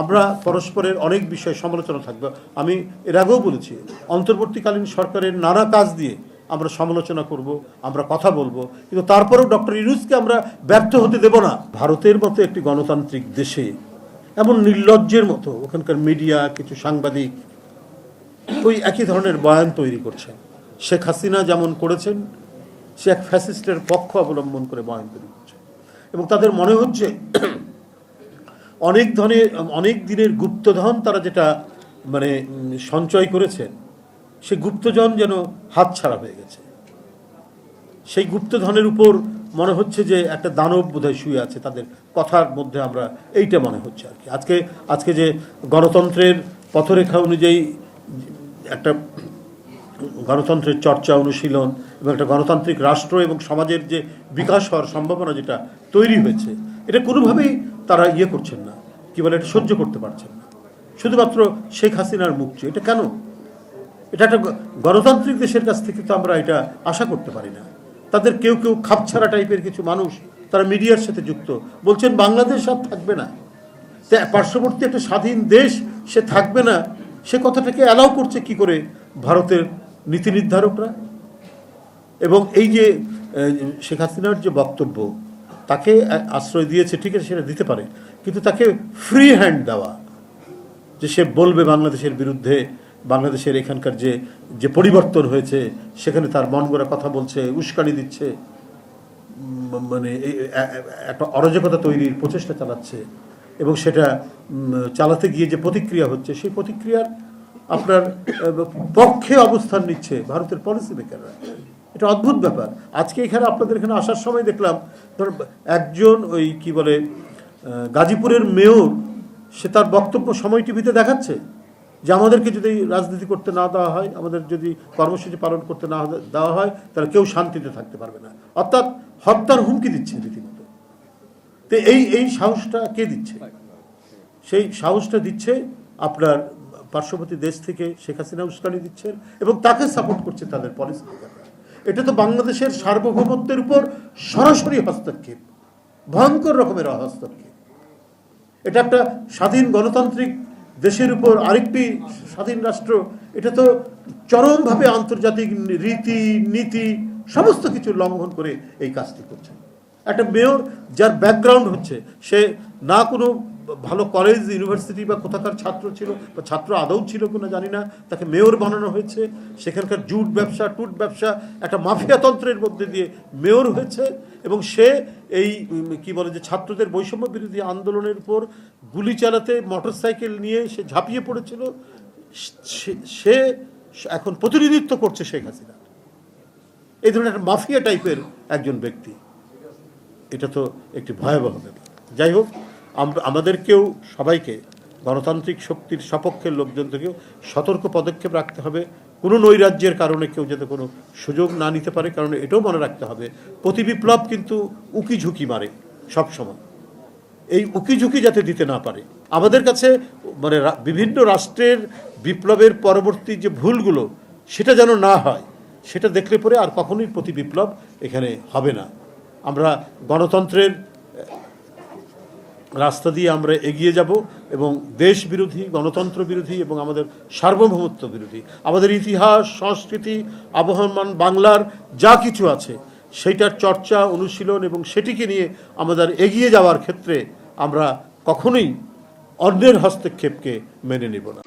আমরা পরস্পরের অনেক বিষয়ে সমালোচনা থাকবে। আমি এর আগেও বলেছি, অন্তর্বর্তীকালীন সরকারের নানা কাজ দিয়ে আমরা সমালোচনা করব, আমরা কথা বলবো, কিন্তু তারপরেও ডক্টর ইউনূসকে আমরা ব্যর্থ হতে দেব না। ভারতের মতো একটি গণতান্ত্রিক দেশে এমন নির্লজ্জের মতো ওখানকার মিডিয়া, কিছু সাংবাদিক ওই একই ধরনের বয়ান তৈরি করছে। শেখ হাসিনা যেমন করেছেন, সে এক ফ্যাসিস্টের পক্ষ অবলম্বন করে বয়ান তৈরি করছে, এবং তাদের মনে হচ্ছে অনেক দিনের গুপ্তধন তারা যেটা মানে সঞ্চয় করেছেন, সেই গুপ্তধন যেন হাতছাড়া হয়ে গেছে। সেই গুপ্তধনের উপর মনে হচ্ছে যে একটা দানব বোধহয় শুয়ে আছে তাদের কথার মধ্যে, আমরা এইটা মনে হচ্ছে আর কি। আজকে যে গণতন্ত্রের পথরেখা অনুযায়ী একটা গণতন্ত্রের চর্চা, অনুশীলন এবং একটা গণতান্ত্রিক রাষ্ট্র এবং সমাজের যে বিকাশ হওয়ার সম্ভাবনা যেটা তৈরি হয়েছে, এটা কোনোভাবেই তারা করছেন না, কি বলে, এটা সহ্য করতে পারছেন না। শুধুমাত্র শেখ হাসিনার মুখ চেয়ে। এটা কেন? এটা একটা গণতান্ত্রিক দেশের কাছ থেকে তো আমরা এটা আশা করতে পারি না। তাদের কেউ খাপছাড়া টাইপের কিছু মানুষ, তারা মিডিয়ার সাথে যুক্ত, বলছেন বাংলাদেশ আর থাকবে না, পার্শ্ববর্তী একটা স্বাধীন দেশ সে থাকবে না। সে কথাটাকে অ্যালাউ করছে কি করে ভারতের নীতি নির্ধারকরা? এবং এই যে শেখ হাসিনার যে বক্তব্য, তাকে আশ্রয় দিয়েছে, ঠিক আছে, সেটা দিতে পারে, কিন্তু তাকে ফ্রি হ্যান্ড দেওয়া, যে সে বলবে বাংলাদেশের বিরুদ্ধে, বাংলাদেশের এখানকার যে পরিবর্তন হয়েছে সেখানে তার মন গড়া কথা বলছে, উস্কানি দিচ্ছে, মানে একটা অরাজকতা তৈরির প্রচেষ্টা চালাচ্ছে, এবং সেটা চালাতে গিয়ে যে প্রতিক্রিয়া হচ্ছে, সেই প্রতিক্রিয়ার আপনার পক্ষে অবস্থান নিচ্ছে ভারতের পলিসি মেকাররা। এটা অদ্ভুত ব্যাপার। আজকে এখানে আপনাদের এখানে আসার সময় দেখলাম, ধর একজন ওই কি বলে গাজীপুরের মেয়র, সে তার বক্তব্য সময় টিভিতে দেখাচ্ছে যে আমাদেরকে যদি রাজনীতি করতে না দেওয়া হয়, আমাদের যদি কর্মসূচি পালন করতে না দেওয়া হয়, তাহলে কেউ শান্তিতে থাকতে পারবে না। অর্থাৎ হত্যার হুমকি দিচ্ছে রীতিমতো। তো এই সাহসটা কে দিচ্ছে? সেই সাহসটা দিচ্ছে আপনার পার্শ্ববর্তী দেশ থেকে শেখ হাসিনা উস্কানি দিচ্ছেন, এবং তাকে সাপোর্ট করছে তাদের পলিসি মেকাররা। এটা তো বাংলাদেশের সার্বভৌমত্বের উপর সরাসরি হস্তক্ষেপ, ভয়ঙ্কর রকমের হস্তক্ষেপ। এটা একটা স্বাধীন গণতান্ত্রিক দেশের উপর আরেকটি স্বাধীন রাষ্ট্র, এটা তো চরমভাবে আন্তর্জাতিক রীতি নীতি সমস্ত কিছু লঙ্ঘন করে এই কাজটি করছে। একটা মেয়র যার ব্যাকগ্রাউন্ড হচ্ছে, সে না কোনো ভালো কলেজ, ইউনিভার্সিটি বা কোথাকার ছাত্র ছিল, বা ছাত্র আদৌ ছিল কিনা জানি না, তাকে মেয়র বানানো হয়েছে। সেখানকার জুট ব্যবসা, টুট ব্যবসা, একটা মাফিয়াতন্ত্রের মধ্যে দিয়ে মেয়র হয়েছে, এবং সে এই কি বলে যে ছাত্রদের বৈষম্য বিরোধী আন্দোলনের উপর গুলি চালাতে মোটরসাইকেল নিয়ে সে ঝাঁপিয়ে পড়েছিল। সে এখন প্রতিনিধিত্ব করছে শেখ হাসিনা। এই ধরনের একটা মাফিয়া টাইপের একজন ব্যক্তি। এটা তো একটি ভয়াবহ ব্যাপার। যাই হোক, আমাদেরকেও সবাইকে গণতান্ত্রিক শক্তির সপক্ষের লোকজন থেকেও সতর্ক পদক্ষেপ রাখতে হবে। কোনো নৈরাজ্যের কারণে কেউ যাতে কোনো সুযোগ না নিতে পারে, কারণ এটাও মনে রাখতে হবে প্রতি বিপ্লব কিন্তু উকি ঝুঁকি মারে সবসময়। এই উকি ঝুঁকি যাতে দিতে না পারে। আমাদের কাছে মানে বিভিন্ন রাষ্ট্রের বিপ্লবের পরবর্তী যে ভুলগুলো, সেটা যেন না হয়, সেটা দেখলে পরে আর কখনোই প্রতি বিপ্লব এখানে হবে না। আমরা গণতন্ত্রের রাস্তা দিয়ে আমরা এগিয়ে যাব, এবং দেশ বিরোধী, গণতন্ত্র বিরোধী এবং আমাদের সার্বভৌমত্ব বিরোধী, আমাদের ইতিহাস, সংস্কৃতি, আবহমান বাংলার যা কিছু আছে, সেইটার চর্চা, অনুশীলন এবং সেটিকে নিয়ে আমাদের এগিয়ে যাওয়ার ক্ষেত্রে আমরা কখনোই অন্যের হস্তক্ষেপকে মেনে নেব না।